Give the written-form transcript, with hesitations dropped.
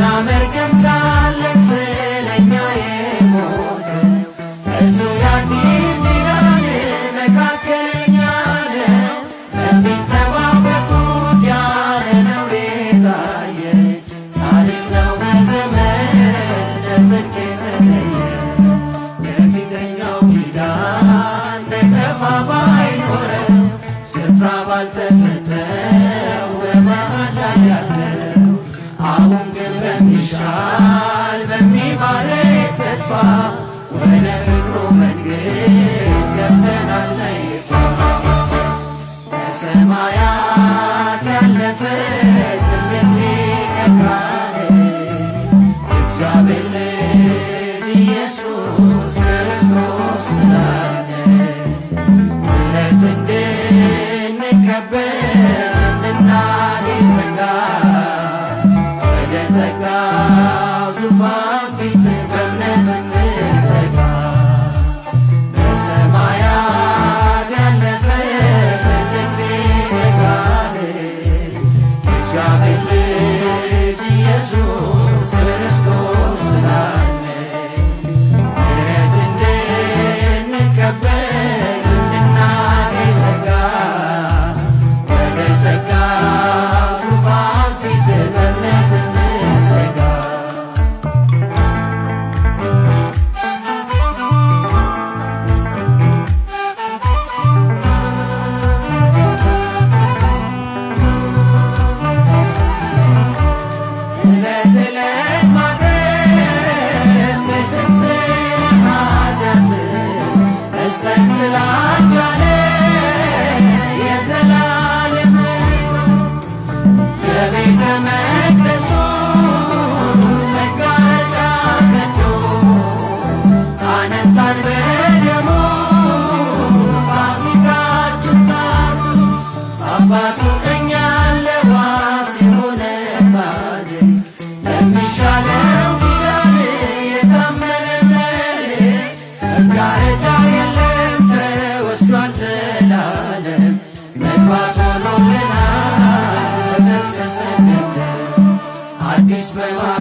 ገና መርገም ሳለን ስለኛ የሞተ እርሱ የአዲስ ኪዳን መካከለኛ ነው። ለሚጠባበቁት ያለ ነውር የታየ ጻድቅ ነው በዘመነ ጽድቅ የተለየ። የፊተኛው ኪዳን ነቀፋ ባይኖረው ስፍራ ባልተሰጠው በመሃል ላይ ያለው አሁን ግን በሚሻል በሚባርክ ተስፋ ወደ ፍቅሩ መንግሥት ገብተናል በይፋ። ከሰማያት ያለፈ ትልቅ ሊቀ ካህን እግዚአብሔር ልጅ ኢየሱስ ክርስቶስ ስላለ ምሕረት እንድንቀበል እንድናገኝ ጸጋ ወደ ጸጋው ዙፋን ፊት በእምነት እንጠጋ። በሰማያት ያለፈ ትልቅ ሊቀ ካህን እግዚአብሔር ልጅ ኢየሱስ ክርስቶስ ስላለ ምሕረት እንድንቀበል እንድናገኝ ጸጋ ወደ ጸጋው ዙፋን ፊት በእምነት እንጠጋ። ዕለት ዕለት ማቅረብ ቤትህን ኃጢአት መስጠት ስላልቻለ የዘላለም ሕይወት የቤተ መቅደሱ መጋረጃ ቀዶ አነጻን በደሙ ፋሲካችን ታርዶ አባቱ ቀኝ ያለ ዋስ የሆነ ጻድቅ ለሚሻለው